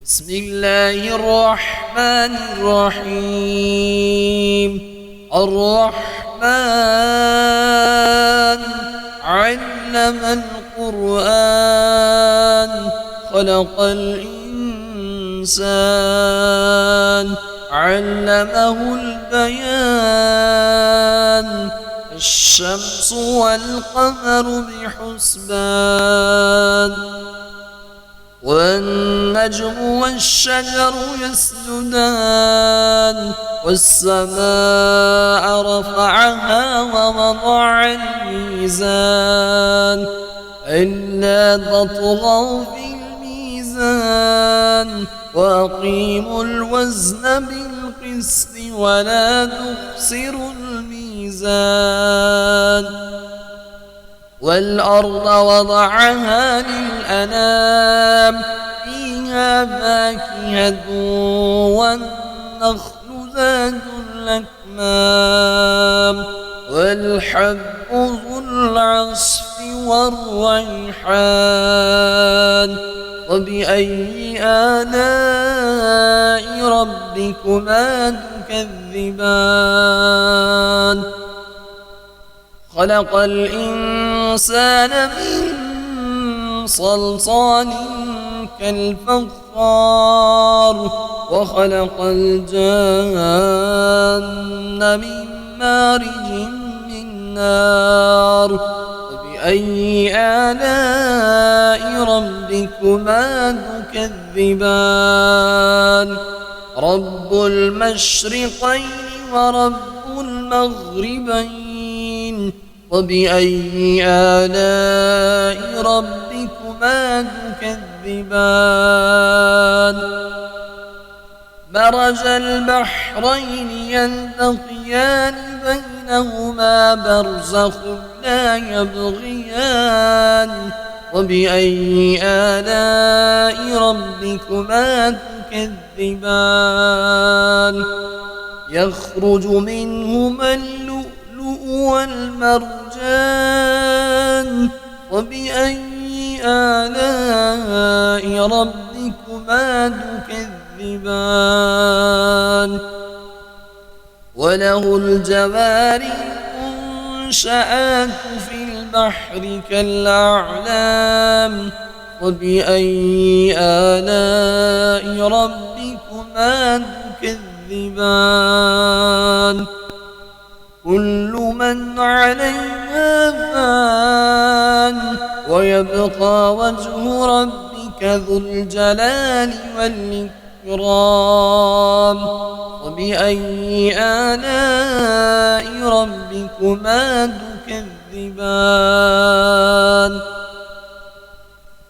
بسم الله الرحمن الرحيم. الرحمن علم القرآن خلق الإنسان علمه البيان الشمس والقمر بحسبان والنجم والشجر يسجدان والسماء رفعها ووضع الميزان ألا تطغوا في الميزان وأقيموا الوزن بالقسط ولا تخسروا الميزان والأرض وضعها للأنام فيها فاكهة والنخل ذات الأكمام والحب ذو العصف والريحان وبأي آلاء ربكما تكذبان خلق الإنسان من صلصال كالفخار وخلق الجان من مارج من نار وبأي آلاء ربكما تكذبان رب المشرقين ورب المغربين وبأي آلاء ربكما تكذبان مرج البحرين يلتقيان بينهما برزخ لا يبغيان وبأي آلاء ربكما تكذبان يخرج منهما اللؤلؤ والمرجان وبأي آلاء ربكما تكذبان وله الجوار المنشآت في البحر كالأعلام وبأي آلاء ربكما تكذبان كل من عليها فان ويبقى وجه ربك ذو الجلال والإكرام وبأي آلاء ربكما تكذبان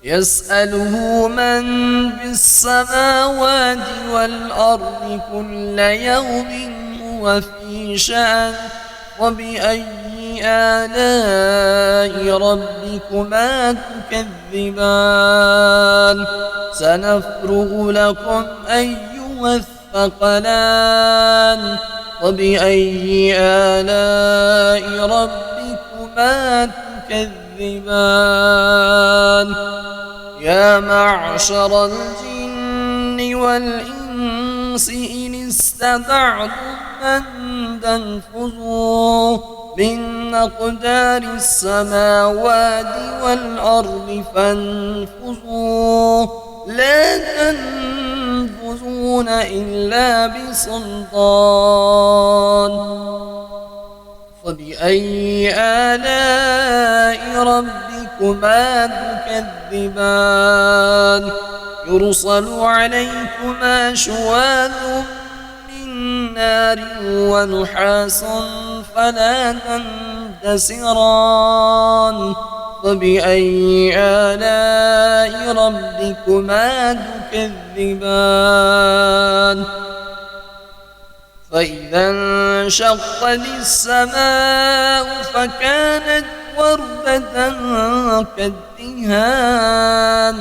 يسأله من في السماوات والأرض كل يوم هو في شأن وبأي آلاء ربكما تكذبان سنفرغ لكم أيها الثقلان وبأي آلاء ربكما تكذبان يا معشر الجن والإنس إن استطعتم أن تنفذوا من أقدار السماوات والأرض فانفذوا لا تنفذون إلا بسلطان فبأي آلاء ربكما تكذبان يرسل عليكما شواذ من نار ونحاس فلا تنتصران فبأي آلاء ربكما تكذبان فإذا انشقت السماء فكانت وردة كالدهان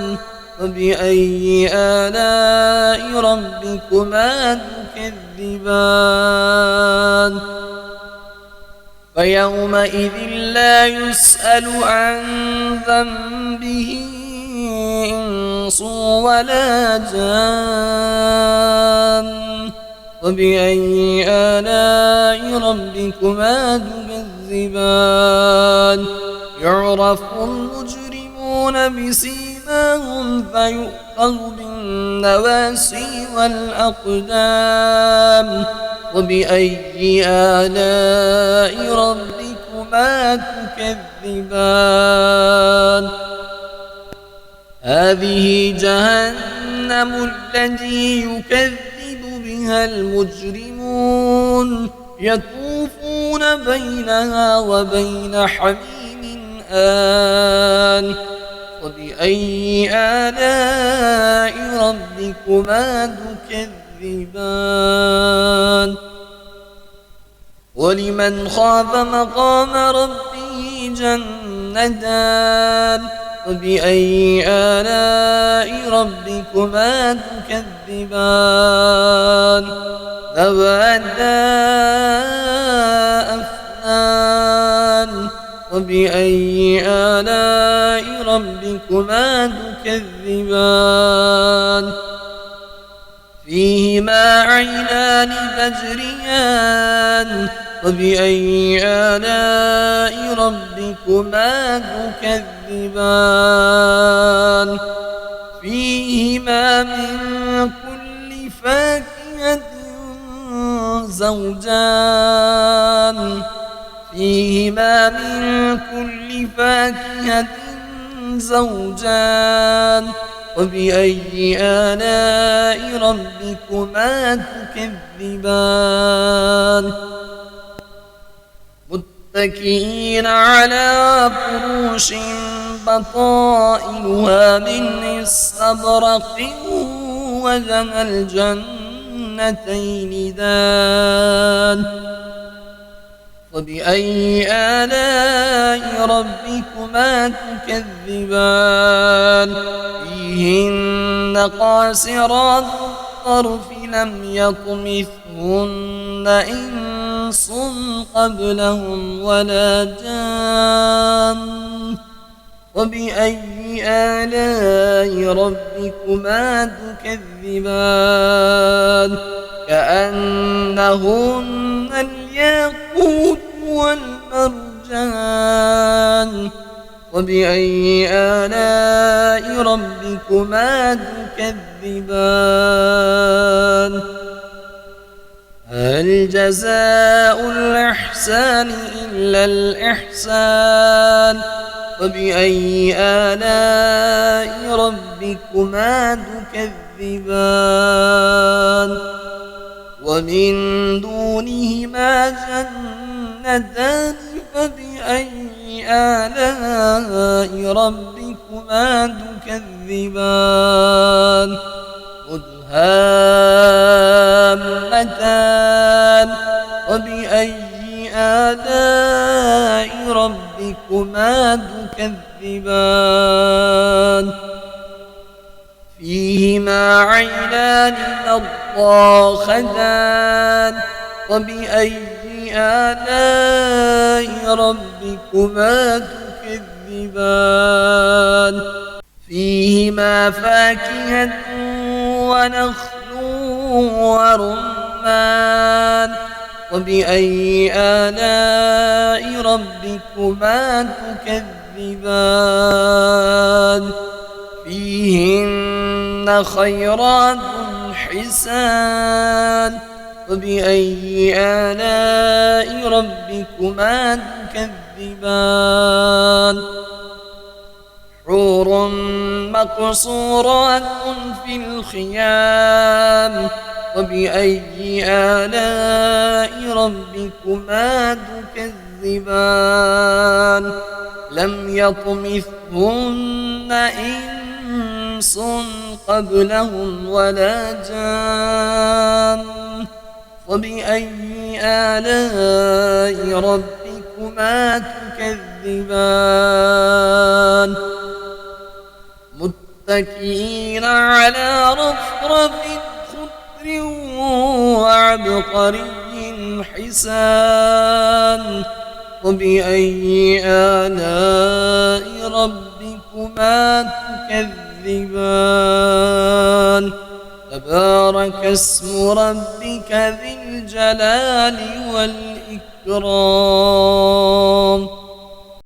فبأي آلاء ربكما تكذبان فيومئذ لا يسأل عن ذنبه إنس ولا جان فبأي آلاء ربكما تكذبان يعرف المجرمون بسيماهم فيؤخذ بالنواسي والأقدام وبأي آلاء ربكما تكذبان هذه جهنم التي يكذب بها المجرمون يطوفون بينها وبين حميم آن وبأي آلاء ربكما تكذبان ولمن خاف مقام ربه جنتان فبأي آلاء ربكما تكذبان ذواتا أفنان وبأي آلاء ربكما تكذبان فيهما عينان تجريان فبأي آلاء ربكما تكذبان فيهما من كل فاكهة زوجان فيهما من كل فاكهة زوجان وبأي آلاء ربكما تكذبان متكئين على فروش بطائنها من استبرق وجنى الجنتين دان فبأي آلاء ربكما تكذبان فيهن قاصرات الطرف لم يطمثهن إنس قبلهم ولا جان وبأي آلاء ربكما تكذبان كأنهن الياقوت والمرجان وبأي آلاء ربكما تكذبان هل جزاء الإحسان إلا الإحسان فبأي آلاء ربكما تكذبان ومن دونهما جنتان فبأي آلاء ربكما تكذبان مدهامتان وبأي آلاء ربكما تكذبان فيهما عينان نضاختان وبأي آلاء ربكما تكذبان فيهما فاكهة ونخل ورمان وبأي آلاء ربكما تكذبان فيهن خيرات حسان وبأي آلاء ربكما تكذبان حور مقصورات في الخيام وبأي آلاء ربكما تكذبان لم يطمثهن إنس قبلهم ولا جان وبأي آلاء ربكما تكذبان متكئين على رفرف خضر وعبقري حسان وبأي آلاء ربكما تكذبان تكذبان تبارك اسم ربك ذي الجلال والإكرام